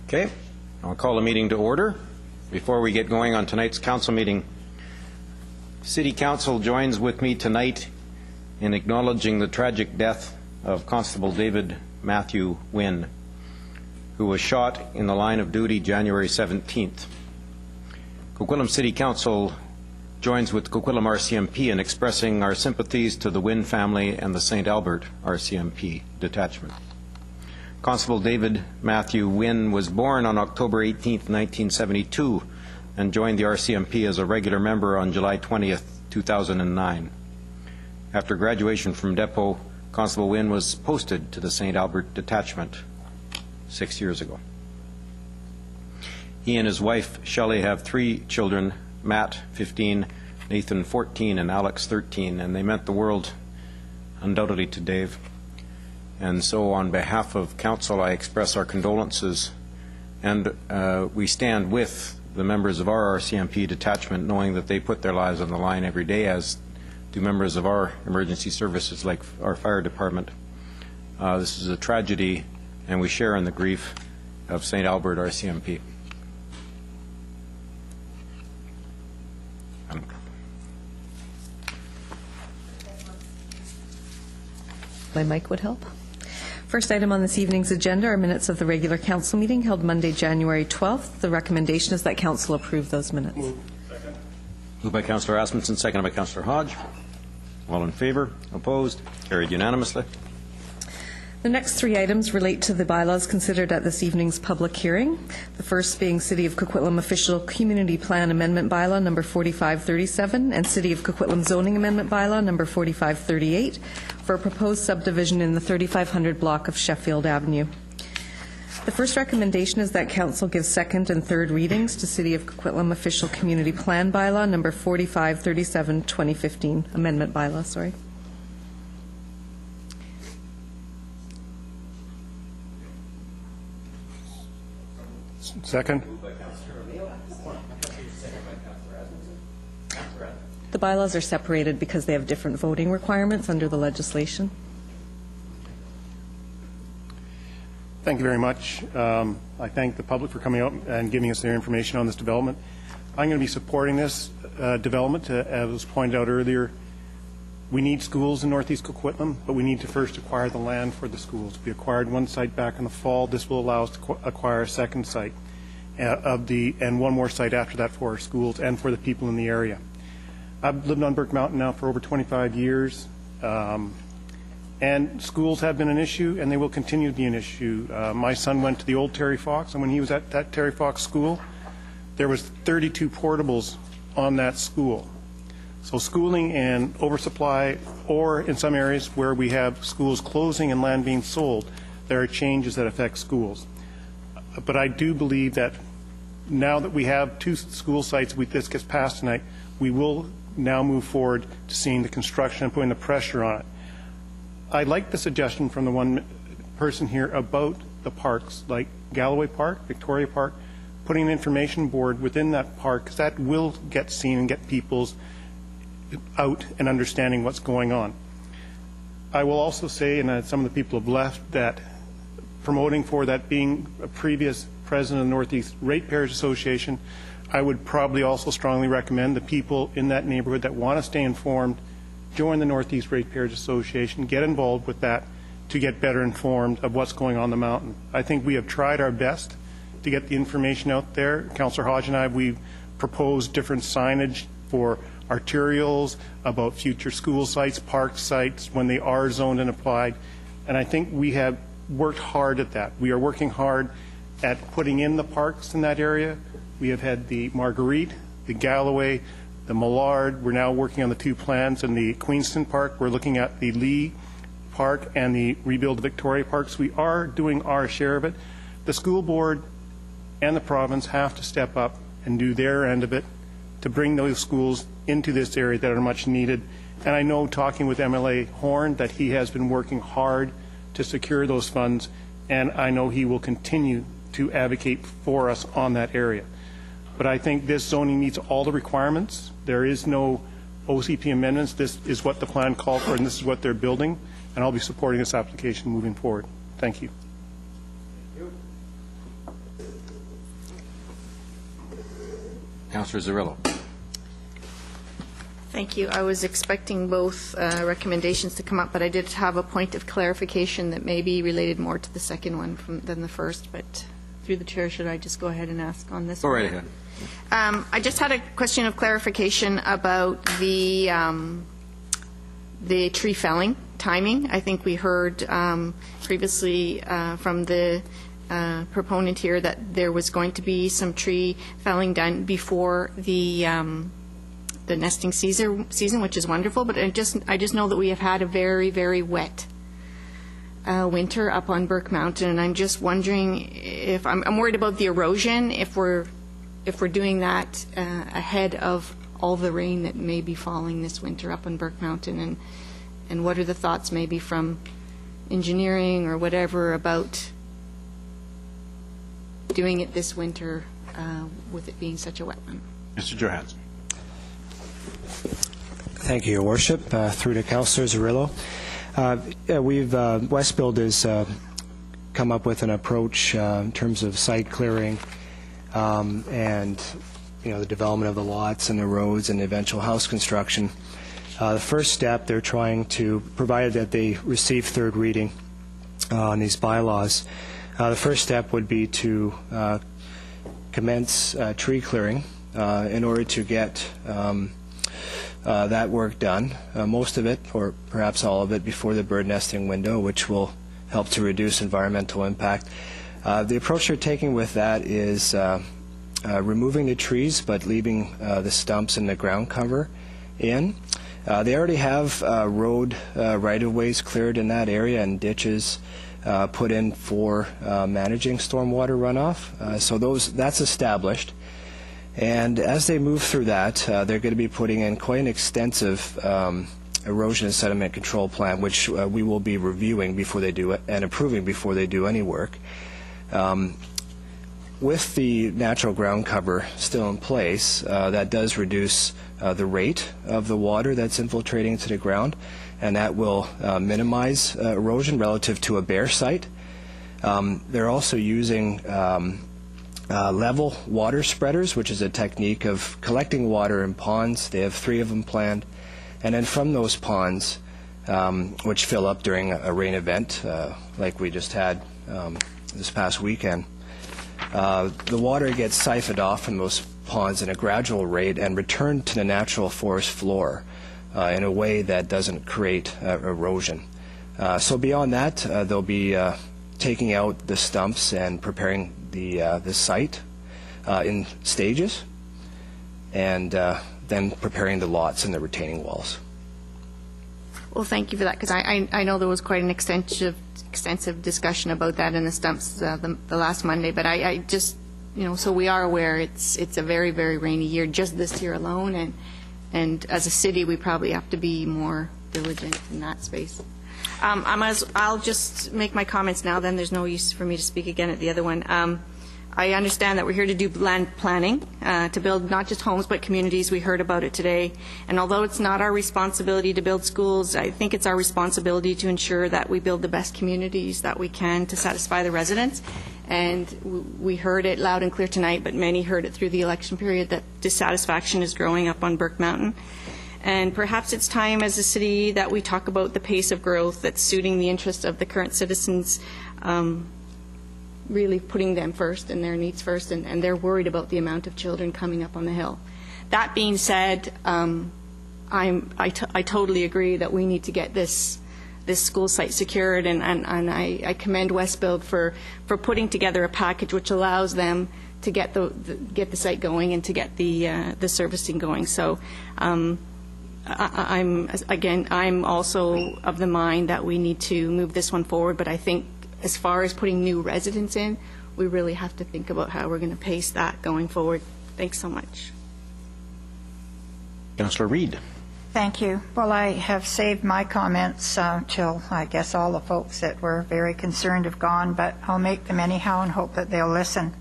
Okay, I'll call the meeting to order. Before we get going on tonight's council meeting, City Council joins with me tonight in acknowledging the tragic death of Constable David Matthew Wynn, who was shot in the line of duty January 17th. Coquitlam City Council joins with Coquitlam RCMP in expressing our sympathies to the Wynn family and the St. Albert RCMP detachment. Constable David Matthew Wynn was born on October 18, 1972, and joined the RCMP as a regular member on July 20, 2009. After graduation from Depot, Constable Wynn was posted to the St. Albert detachment 6 years ago. He and his wife, Shelley, have 3 children, Matt, 15, Nathan, 14, and Alex, 13, and they meant the world undoubtedly to Dave. And so on behalf of Council, I express our condolences, and we stand with the members of our RCMP detachment, knowing that they put their lives on the line every day, as do members of our emergency services like our fire department. This is a tragedy, and we share in the grief of St. Albert RCMP. My mic would help. First item on this evening's agenda are minutes of the regular council meeting held Monday, January 12th. The recommendation is that council approve those minutes. Moved by Councillor Asmussen, seconded by Councillor Hodge. All in favour? Opposed? Carried unanimously. The next 3 items relate to the bylaws considered at this evening's public hearing. The first being City of Coquitlam Official Community Plan Amendment Bylaw number 4537 and City of Coquitlam Zoning Amendment Bylaw number 4538 for a proposed subdivision in the 3500 block of Sheffield Avenue. The first recommendation is that Council give second and third readings to City of Coquitlam Official Community Plan Bylaw number 4537 2015 Amendment Bylaw, sorry. Second. The bylaws are separated because they have different voting requirements under the legislation. Thank you very much. I thank the public for coming out and giving us their information on this development. I'm going to be supporting this development. As was pointed out earlier, we need schools in Northeast Coquitlam, but we need to first acquire the land for the schools. We acquired one site back in the fall. This will allow us to acquire a second site and one more site after that for our schools and for the people in the area. I've lived on Burke Mountain now for over 25 years, and schools have been an issue, and they will continue to be an issue. My son went to the old Terry Fox, and when he was at that Terry Fox school, there was 32 portables on that school. So schooling and oversupply, or in some areas where we have schools closing and land being sold, there are changes that affect schools. But I do believe that now that we have 2 school sites, this gets passed tonight, we will now move forward to seeing the construction and putting the pressure on it. I like the suggestion from the one person here about the parks, like Galloway Park, Victoria Park, putting an information board within that park, because that will get seen and get people's out and understanding what's going on. I will also say, and some of the people have left, that promoting for that being a previous president of the Northeast Ratepayers Association, I would probably also strongly recommend the people in that neighborhood that want to stay informed join the Northeast Ratepayers Association, get involved with that to get better informed of what's going on the mountain. I think we have tried our best to get the information out there. Councillor Hodge and I, we've proposed different signage for arterials, about future school sites, park sites, when they are zoned and applied. And I think we have worked hard at that. We are working hard at putting in the parks in that area. We have had the Marguerite, the Galloway, the Millard. We're now working on the 2 plans in the Queenston Park. We're looking at the Lee Park and the rebuild Victoria Parks. We are doing our share of it. The school board and the province have to step up and do their end of it to bring those schools into this area that are much needed. And I know, talking with MLA Horn, that he has been working hard to secure those funds, and I know he will continue to advocate for us on that area. But I think this zoning meets all the requirements. There is no OCP amendments. This is what the plan called for, and this is what they're building, and I'll be supporting this application moving forward. Thank you. Councillor Zarrillo. Thank you. I was expecting both recommendations to come up, but I did have a point of clarification that may be related more to the second one than the first. But through the chair, should I just go ahead and ask on this one? Go right ahead. I just had a question of clarification about the tree felling timing. I think we heard previously from the proponent here that there was going to be some tree felling done before the nesting season, which is wonderful. But I just know that we have had a very, very wet winter up on Burke Mountain, and I'm just wondering if I'm worried about the erosion if we're doing that ahead of all the rain that may be falling this winter up on Burke Mountain, and what are the thoughts maybe from engineering or whatever about doing it this winter with it being such a wet one. Mr. Johansson. Thank you, Your Worship. Through to Councillor Zarrillo. Westbuild has come up with an approach in terms of site clearing and the development of the lots and the roads and the eventual house construction. The first step, they're trying to, provided that they receive third reading on these bylaws, the first step would be to commence tree clearing in order to get that work done, most of it, or perhaps all of it, before the bird nesting window, which will help to reduce environmental impact. The approach they're taking with that is removing the trees, but leaving the stumps and the ground cover in. They already have road right-of-ways cleared in that area and ditches put in for managing stormwater runoff. So that's established. And as they move through that, they're going to be putting in quite an extensive erosion and sediment control plan, which we will be reviewing before they do it and approving before they do any work. With the natural ground cover still in place, that does reduce the rate of the water that's infiltrating into the ground, and that will minimize erosion relative to a bare site. They're also using level water spreaders, which is a technique of collecting water in ponds. They have 3 of them planned. And then from those ponds, which fill up during a rain event, like we just had this past weekend, the water gets siphoned off from those ponds in a gradual rate and returned to the natural forest floor in a way that doesn't create erosion. So beyond that, they'll be taking out the stumps and preparing the site in stages, and then preparing the lots and the retaining walls. Well, thank you for that, because I know there was quite an extensive discussion about that in the stumps the last Monday, but I just, so we are aware it's a very, very rainy year just this year alone, and as a city we probably have to be more diligent in that space. I'll just make my comments now, then there's no use for me to speak again at the other one. I understand that we're here to do land planning, to build not just homes but communities. We heard about it today. And although it's not our responsibility to build schools, I think it's our responsibility to ensure that we build the best communities that we can to satisfy the residents. And we heard it loud and clear tonight, but many heard it through the election period, that dissatisfaction is growing up on Burke Mountain. And perhaps it's time as a city that we talk about the pace of growth that's suiting the interests of the current citizens, really putting them first and their needs first, and they're worried about the amount of children coming up on the hill. That being said, I totally agree that we need to get this school site secured, and I commend Westbuild for putting together a package which allows them to get the site going and to get the servicing going. So I'm also of the mind that we need to move this one forward, but I think as far as putting new residents in, we really have to think about how we're going to pace that going forward. Thanks so much. Councillor Reid. Thank you. Well, I have saved my comments till I guess all the folks that were very concerned have gone, but I'll make them anyhow and hope that they'll listen.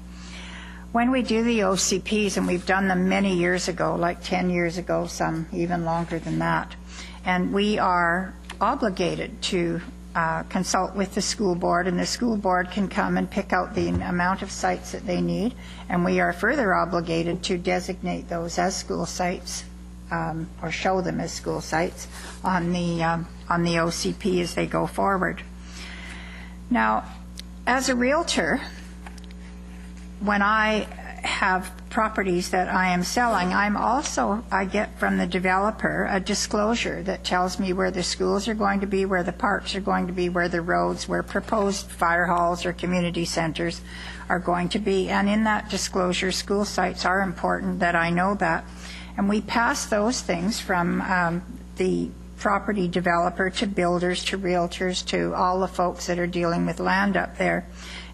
When we do the OCPs, and we've done them many years ago, like 10 years ago, some even longer than that, and we are obligated to consult with the school board, and the school board can come and pick out the amount of sites that they need, and we are further obligated to designate those as school sites, or show them as school sites on the OCP as they go forward. Now, as a realtor, when I have properties that I am selling, I get from the developer a disclosure that tells me where the schools are going to be, where the parks are going to be, where the roads, where proposed fire halls or community centers are going to be. And in that disclosure, school sites are important, that I know that. And we pass those things from the property developer to builders to realtors to all the folks that are dealing with land up there.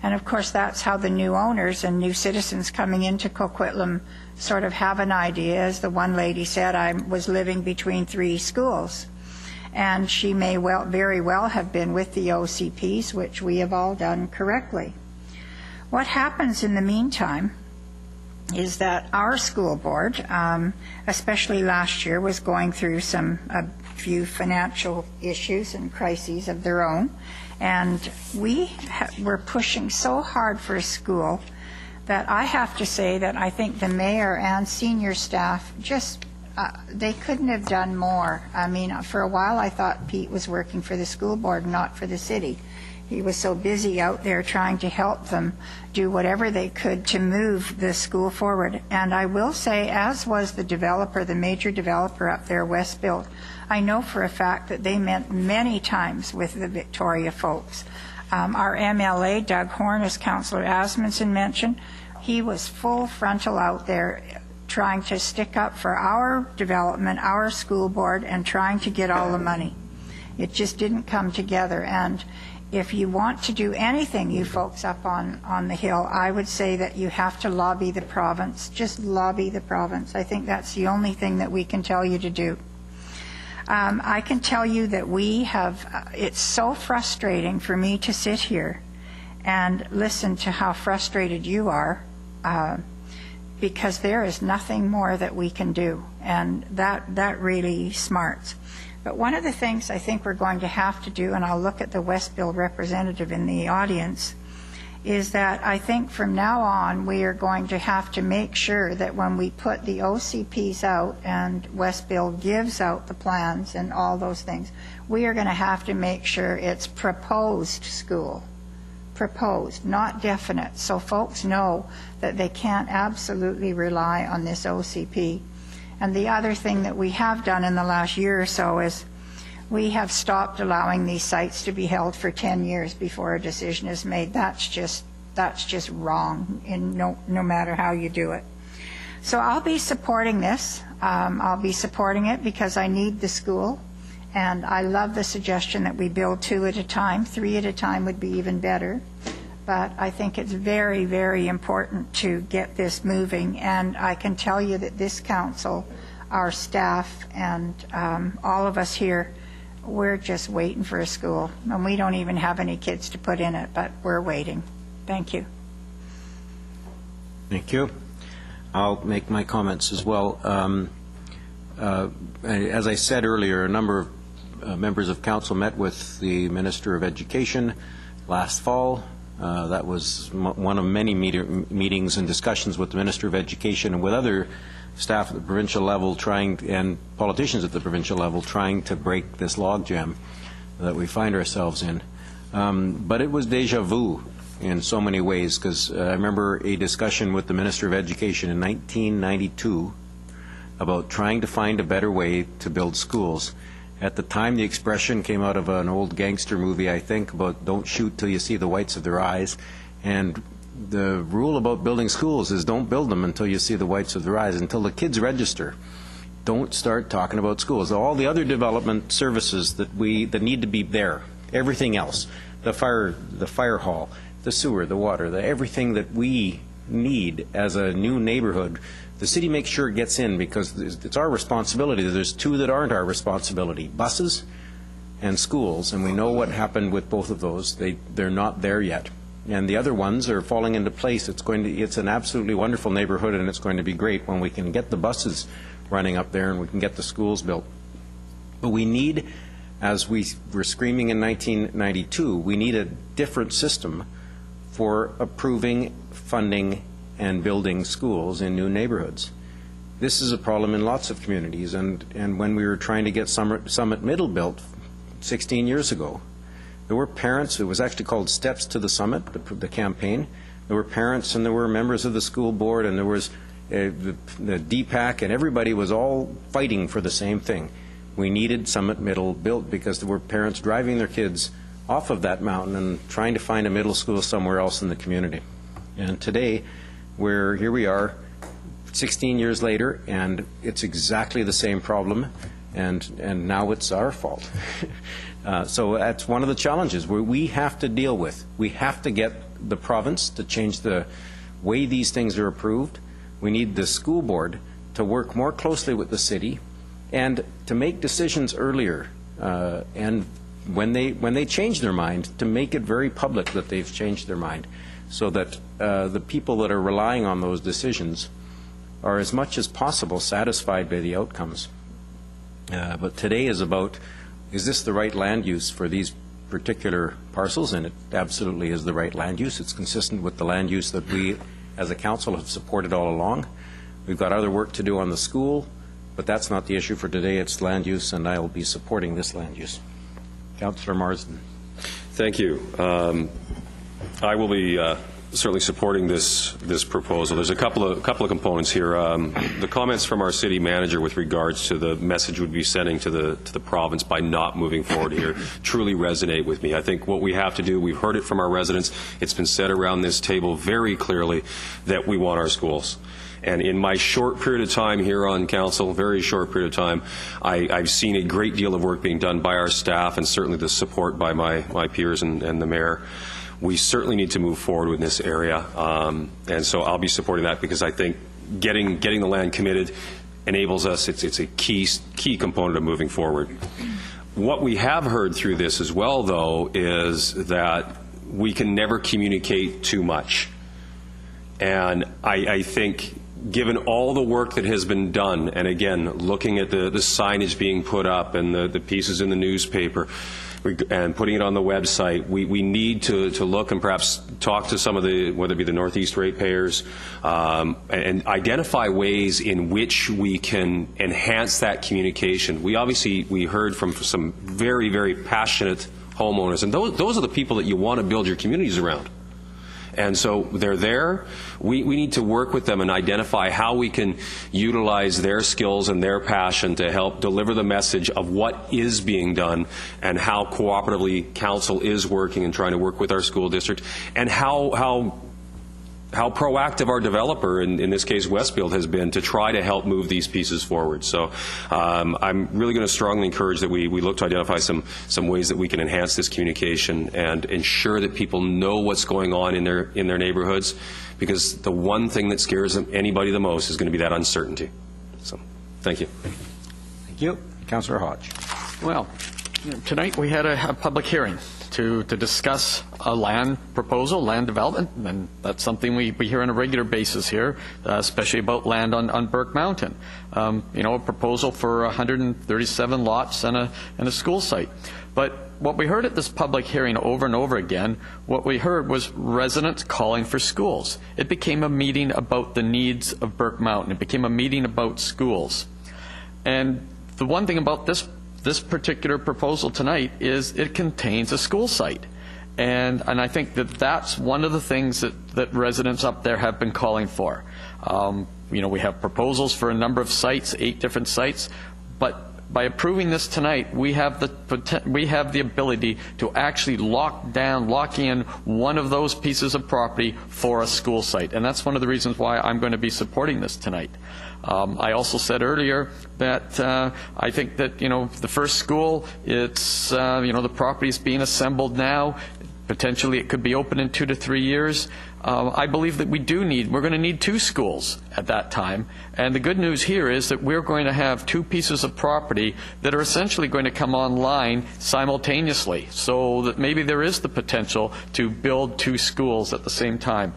And of course, that's how the new owners and new citizens coming into Coquitlam sort of have an idea. As the one lady said, I was living between 3 schools. And she may very well have been with the OCPs, which we have all done correctly. What happens in the meantime is that our school board, especially last year, was going through a few financial issues and crises of their own. And we were pushing so hard for a school that I have to say that I think the mayor and senior staff just, they couldn't have done more. I mean, for a while I thought Pete was working for the school board, not for the city. He was so busy out there trying to help them do whatever they could to move the school forward. And I will say, as was the developer, the major developer up there, Westfield, I know for a fact that they met many times with the Victoria folks. Our MLA, Doug Horn, as Councillor Asmundson mentioned, he was full frontal out there trying to stick up for our development, our school board, and trying to get all the money. It just didn't come together. And if you want to do anything, you folks up on the Hill, I would say that you have to lobby the province. Just lobby the province. I think that's the only thing that we can tell you to do. I can tell you that we have, it's so frustrating for me to sit here and listen to how frustrated you are, because there is nothing more that we can do, and that really smarts. But one of the things I think we're going to have to do, and I'll look at the Westfield representative in the audience, is that I think from now on we are going to have to make sure that when we put the OCPs out and Westfield gives out the plans and all those things, we are going to have to make sure it's proposed school. Proposed, not definite, so folks know that they can't absolutely rely on this OCP. And the other thing that we have done in the last year or so is we have stopped allowing these sites to be held for 10 years before a decision is made. That's just wrong, in no matter how you do it. So I'll be supporting this. I'll be supporting it because I need the school, and I love the suggestion that we build 2 at a time. 3 at a time would be even better. But I think it's very, very important to get this moving, and I can tell you that this council, our staff, and all of us here, we're just waiting for a school, and we don't even have any kids to put in it, but we're waiting. Thank you. Thank you. I'll make my comments as well. As I said earlier, a number of members of council met with the Minister of Education last fall. That was one of many meetings and discussions with the Minister of Education and with other staff at the provincial level and politicians at the provincial level trying to break this logjam that we find ourselves in. But it was deja vu in so many ways, because I remember a discussion with the Minister of Education in 1992 about trying to find a better way to build schools. At the time, the expression came out of an old gangster movie, I think, about don't shoot till you see the whites of their eyes. And the rule about building schools is don't build them until you see the whites of their eyes, until the kids register. Don't start talking about schools. All the other development services that need to be there, everything else, the fire hall, the sewer, the water, everything that we need as a new neighborhood, the city makes sure it gets in, because it's our responsibility. There's 2 that aren't our responsibility: buses and schools, and we know what happened with both of those. They're not there yet, and the other ones are falling into place. It's an absolutely wonderful neighborhood, and it's going to be great when we can get the buses running up there and we can get the schools built. But we need as we were screaming in 1992, we need a different system for approving, funding, and building schools in new neighborhoods. This is a problem in lots of communities, and when we were trying to get Summit Middle built 16 years ago, there were parents. It was actually called Steps to the Summit, the campaign. There were parents and there were members of the school board, and there was the DPAC, and everybody was all fighting for the same thing. We needed Summit Middle built because there were parents driving their kids off of that mountain and trying to find a middle school somewhere else in the community. And today, here we are, 16 years later, and it's exactly the same problem, and now it's our fault. So that's one of the challenges where we have to deal with. We have to get the province to change the way these things are approved. We need the school board to work more closely with the city and to make decisions earlier, and when they change their mind, to make it very public that they've changed their mind, so that the people that are relying on those decisions are as much as possible satisfied by the outcomes. But today is about, is this the right land use for these particular parcels? And it absolutely is the right land use. It's consistent with the land use that we as a council have supported all along. We've got other work to do on the school, but that's not the issue for today. It's land use, and I'll be supporting this land use. Councillor Marsden. Thank you. I will be certainly supporting this proposal. There's a couple of components here. The comments from our city manager with regards to the message we'd be sending to the province by not moving forward here truly resonate with me. I think what we have to do, we've heard it from our residents, it's been said around this table very clearly that we want our schools. And in my short period of time here on council, very short period of time, I've seen a great deal of work being done by our staff, and certainly the support by my peers and the mayor. We certainly need to move forward with this area, and so I'll be supporting that, because I think getting the land committed enables us. It's a key component of moving forward. What we have heard through this as well, though, is that we can never communicate too much, and I think, given all the work that has been done, and again, looking at the signage being put up and the pieces in the newspaper and putting it on the website, we need to look and perhaps talk to some of the, whether it be the Northeast ratepayers, and identify ways in which we can enhance that communication. We heard from some very, very passionate homeowners, and those are the people that you want to build your communities around. And so they're there. We need to work with them and identify how we can utilize their skills and their passion to help deliver the message of what is being done, and how cooperatively council is working and trying to work with our school district, and how proactive our developer, in this case Westfield, has been to try to help move these pieces forward. So I'm really going to strongly encourage that we look to identify some ways that we can enhance this communication and ensure that people know what's going on in their neighborhoods, because the one thing that scares anybody the most is going to be that uncertainty. So thank you. Thank you. Councillor Hodge. Well, tonight we had a public hearing to discuss a land proposal, land development, and that's something we hear on a regular basis here, especially about land on Burke Mountain. A proposal for 137 lots and a school site. But what we heard at this public hearing over and over again, what we heard was residents calling for schools. It became a meeting about the needs of Burke Mountain. It became a meeting about schools. And the one thing about this particular proposal tonight is it contains a school site. And I think that's one of the things that residents up there have been calling for. We have proposals for a number of sites, 8 different sites, but by approving this tonight, we have the ability to actually lock in one of those pieces of property for a school site. And that's one of the reasons why I'm going to be supporting this tonight. I also said earlier that I think that the first school, it's the property is being assembled now. Potentially, it could be open in 2 to 3 years. I believe that we're going to need 2 schools at that time. And the good news here is that we're going to have 2 pieces of property that are essentially going to come online simultaneously, so that maybe there is the potential to build 2 schools at the same time.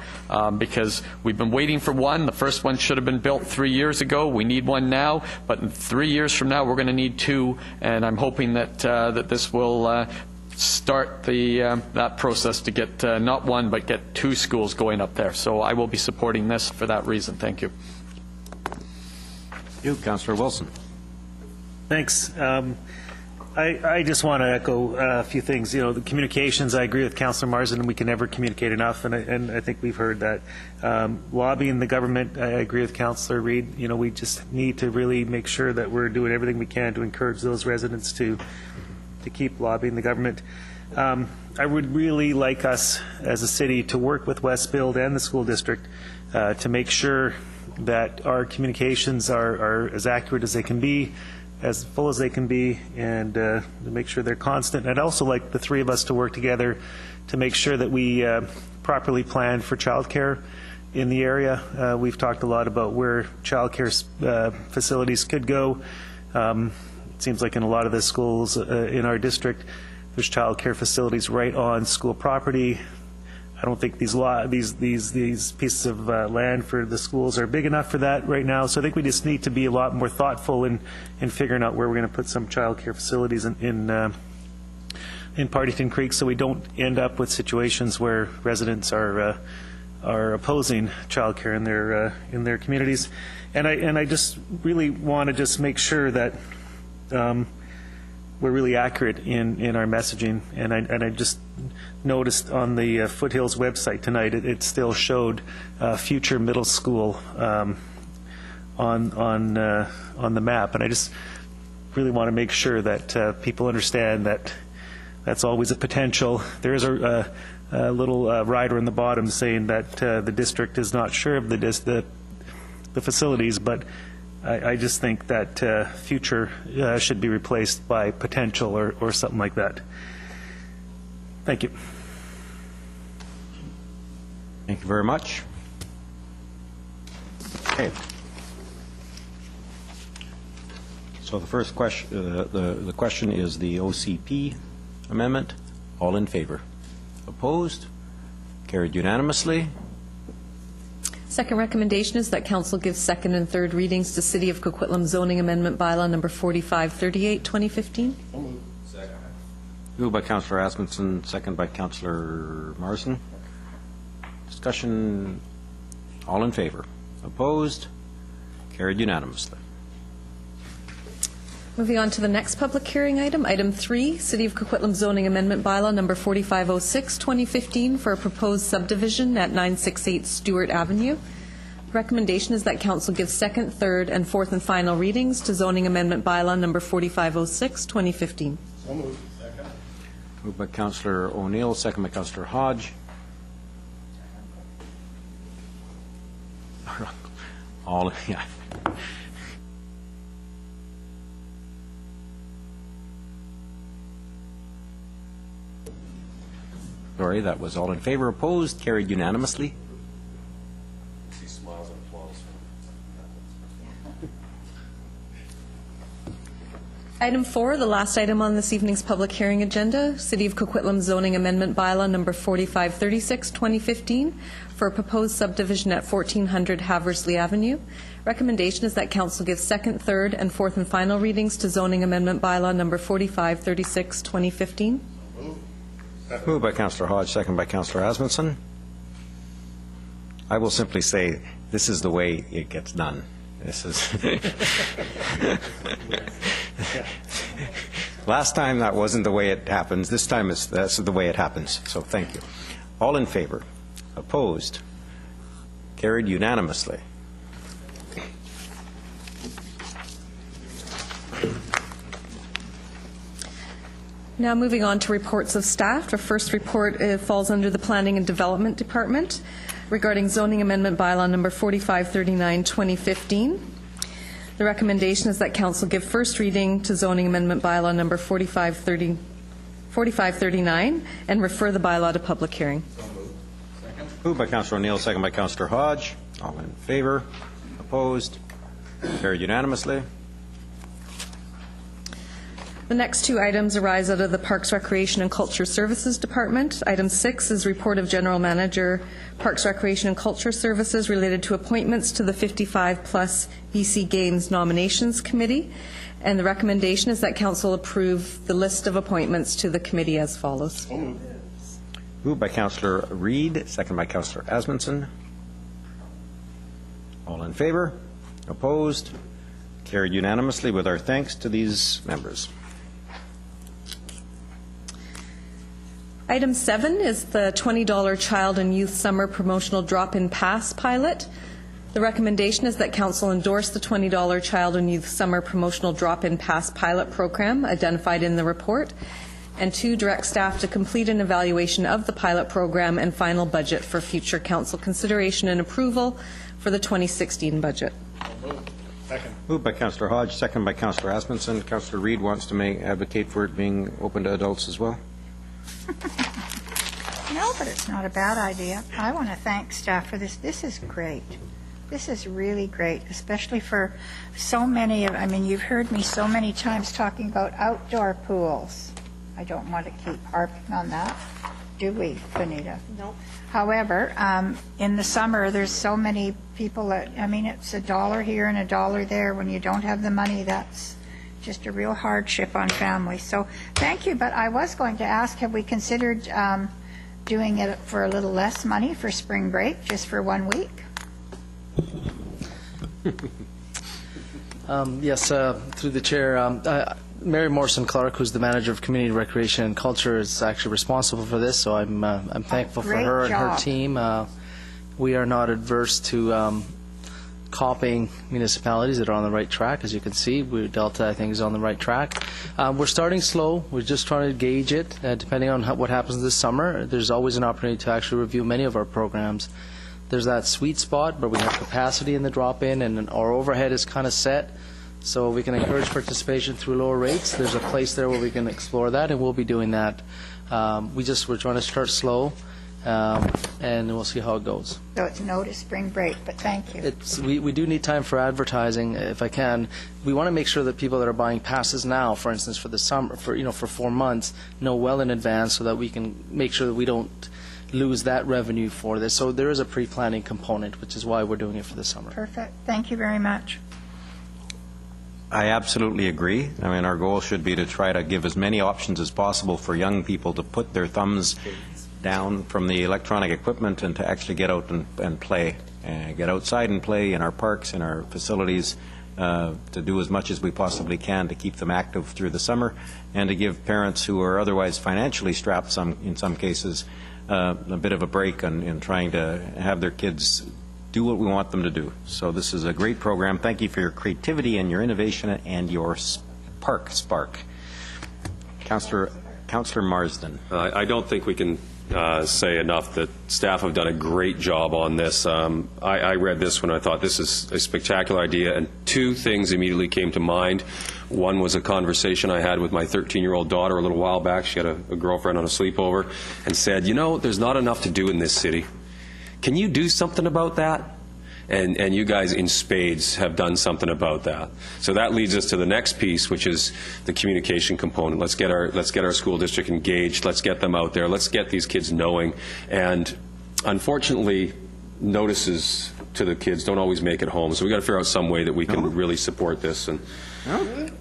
Because we've been waiting for one. The first one should have been built 3 years ago. We need one now, but in 3 years from now, we're going to need 2. And I'm hoping that that this will start that process to get not 1 but get 2 schools going up there. So I will be supporting this for that reason. Thank you. You, Councillor Wilson. Thanks. I just want to echo a few things. The communications, I agree with Councillor Marsden, and we can never communicate enough, and I think we've heard that. Lobbying the government, I agree with Councillor Reid. We just need to really make sure that we're doing everything we can to encourage those residents to keep lobbying the government. I would really like us as a city to work with Westfield and the school district to make sure that our communications are as accurate as they can be, as full as they can be, and to make sure they're constant. I'd also like the 3 of us to work together to make sure that we properly plan for childcare in the area. We've talked a lot about where childcare facilities could go. It seems like in a lot of the schools in our district, there's child care facilities right on school property. I don't think these pieces of land for the schools are big enough for that right now. So I think we just need to be a lot more thoughtful in figuring out where we're going to put some child care facilities in Partington Creek, so we don't end up with situations where residents are opposing child care in their communities. And I just really want to just make sure that we're really accurate in our messaging, and I just noticed on the Foothills website tonight it still showed future middle school on the map, and I just really want to make sure that people understand that that's always a potential. There is a little rider in the bottom saying that the district is not sure of the facilities, but I just think that future should be replaced by potential or something like that. Thank you. Thank you very much. Okay. So the first question, the question is the OCP amendment. All in favor? Opposed? Carried unanimously. Second recommendation is that Council gives second and third readings to City of Coquitlam Zoning Amendment Bylaw number 4538, 2015. Second. Moved by Councillor Asmundson, second by Councillor Marsden. Discussion. All in favor? Opposed? Carried unanimously. Moving on to the next public hearing item, item 3, City of Coquitlam Zoning Amendment Bylaw number 4506, 2015 for a proposed subdivision at 968 Stewart Avenue. Recommendation is that Council give second, third, and fourth and final readings to Zoning Amendment Bylaw number 4506, 2015. So moved. Second. Moved by Councillor O'Neill, second by Councillor Hodge. All, yeah. Sorry, that was all in favor. Opposed? Carried unanimously. See smiles and applause. Item 4, the last item on this evening's public hearing agenda, City of Coquitlam Zoning Amendment Bylaw number 4536, 2015 for a proposed subdivision at 1400 Haversley Avenue. Recommendation is that Council give second, third, and fourth and final readings to Zoning Amendment Bylaw number 4536, 2015. Moved by Councillor Hodge, second by Councillor Asmundson. I will simply say this is the way it gets done. This is last time that wasn't the way it happens. This time that's the way it happens. So thank you. All in favor? Opposed? Carried unanimously. Now moving on to reports of staff. Our first report falls under the Planning and Development Department regarding Zoning Amendment Bylaw number 4539, 2015. The recommendation is that Council give first reading to Zoning Amendment Bylaw number 4539, 4539, and refer the bylaw to public hearing. Moved by Councillor O'Neill, second by Councillor Hodge. All in favor? Opposed? Carried unanimously. The next two items arise out of the Parks, Recreation and Culture Services Department. Item 6 is report of General Manager, Parks, Recreation and Culture Services related to appointments to the 55-plus BC Games Nominations Committee. And the recommendation is that Council approve the list of appointments to the committee as follows. Moved by Councillor Reid, second by Councillor Asmundson. All in favor? Opposed? Carried unanimously with our thanks to these members. Item 7 is the $20 Child and Youth Summer Promotional Drop-in Pass pilot. The recommendation is that Council endorse the $20 Child and Youth Summer Promotional Drop-in Pass pilot program identified in the report, and 2, direct staff to complete an evaluation of the pilot program and final budget for future Council consideration and approval for the 2016 budget. Moved by Councillor Hodge, second by Councillor Asmundson. Councillor Reid wants to advocate for it being open to adults as well. No, but it's not a bad idea. I want to thank staff for this. This is great. This is really great, especially for so many of, I mean, you've heard me so many times talking about outdoor pools. I don't want to keep harping on that, do we, Benita? No. However, in the summer, there's so many people that, I mean, it's $1 here and $1 there. When you don't have the money, that's just a real hardship on families. So thank you, but I was going to ask, have we considered doing it for a little less money for spring break, just for 1 week? Yes, through the chair, Mary Morrison-Clark, who's the manager of Community Recreation and Culture, is actually responsible for this, so I'm thankful for her and her team. We are not adverse to copying municipalities that are on the right track. As you can see, Delta, I think, is on the right track. We're starting slow. We're just trying to gauge it. Depending on what happens this summer, there's always an opportunity to actually review many of our programs. There's that sweet spot where we have capacity in the drop-in and our overhead is kind of set, so we can encourage participation through lower rates. There's a place there where we can explore that, and we'll be doing that. We're trying to start slow, and we'll see how it goes. So it's no to spring break, but thank you. We do need time for advertising, if I can. We want to make sure that people that are buying passes now, for instance, for the summer, for 4 months, know well in advance so that we can make sure that we don't lose that revenue for this. So there is a pre-planning component, which is why we're doing it for the summer. Perfect. Thank you very much. I absolutely agree. I mean, our goal should be to try to give as many options as possible for young people to put their thumbs down from the electronic equipment and to actually get out and play, get outside and play in our parks, in our facilities, to do as much as we possibly can to keep them active through the summer, and to give parents who are otherwise financially strapped in some cases a bit of a break in trying to have their kids do what we want them to do. So this is a great program. Thank you for your creativity and your innovation and your park spark. Councillor Marsden. I don't think we can say enough that staff have done a great job on this. I read this when I thought this is a spectacular idea, and 2 things immediately came to mind. One was a conversation I had with my 13-year-old daughter a little while back. She had a girlfriend on a sleepover and said, you know, there's not enough to do in this city. Can you do something about that? And you guys in spades have done something about that. So that leads us to the next piece, which is the communication component. Let's get our school district engaged. Let's get them out there. Let's get these kids knowing. And unfortunately, notices to the kids don't always make it home. So we got to figure out some way that we can really support this. And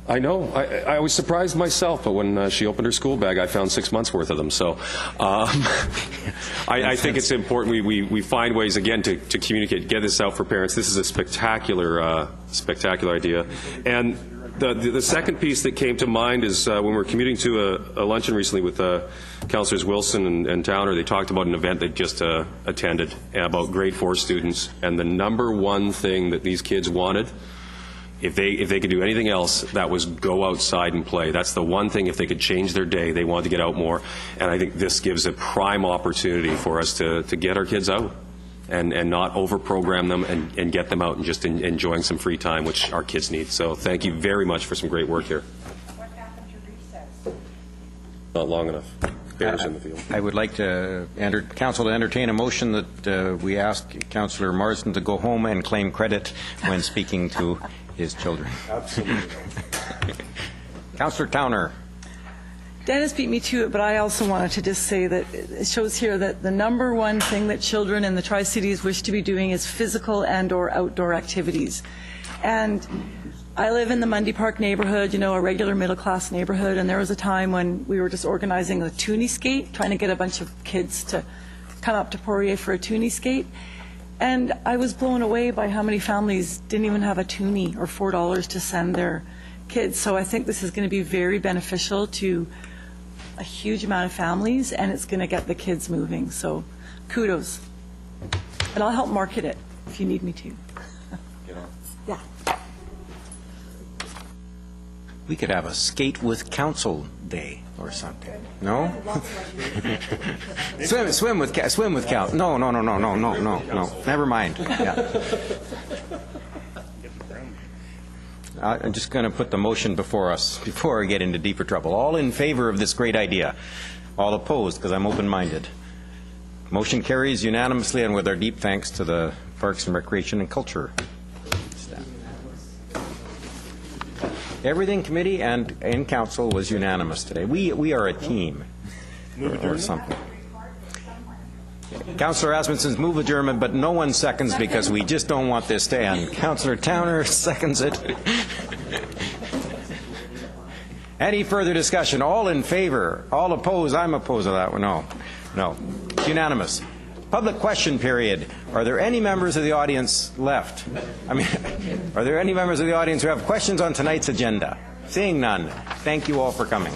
I know. I was surprised myself, but when she opened her school bag, I found 6 months worth of them. So I think it's important we find ways, again, to communicate, get this out for parents. This is a spectacular idea. And the second piece that came to mind is when we were commuting to a luncheon recently with Councillors Wilson and Towner. They talked about an event they just attended about grade 4 students, and the number one thing that these kids wanted, if they could do anything else, that was go outside and play. That's the one thing, if they could change their day, they wanted to get out more. And I think this gives a prime opportunity for us to get our kids out and not over-program them and get them out and just enjoying some free time, which our kids need. So thank you very much for some great work here. What happened to recess? Not long enough. Bears in the field. I would like to council to entertain a motion that we ask Councillor Marsden to go home and claim credit when speaking to his children. Absolutely. Councillor Towner. Dennis beat me to it, but I also wanted to just say that it shows here that the number one thing that children in the Tri-Cities wish to be doing is physical and/or outdoor activities. And I live in the Mundy Park neighborhood, you know, a regular middle-class neighborhood, and there was a time when we were just organizing a toonie skate, trying to get a bunch of kids to come up to Poirier for a toonie skate. And I was blown away by how many families didn't even have a toonie or $4 to send their kids. So I think this is going to be very beneficial to a huge amount of families, and it's going to get the kids moving. So kudos. And I'll help market it if you need me to. Yeah. We could have a skate with council day or something. No? swim with council. No. Never mind. Yeah. I'm just going to put the motion before us before I get into deeper trouble. All in favor of this great idea? All opposed, because I'm open-minded. Motion carries unanimously, and with our deep thanks to the Parks and Recreation and Culture staff. Everything committee and in council was unanimous today. We are a team or something. Councillor Asmussen's move adjournment, but no one seconds because we just don't want this to end. Councillor Towner seconds it. Any further discussion? All in favor? All opposed? I'm opposed to that one. No. It's unanimous. Public question period. Are there any members of the audience left? Are there any members of the audience who have questions on tonight's agenda? Seeing none, thank you all for coming.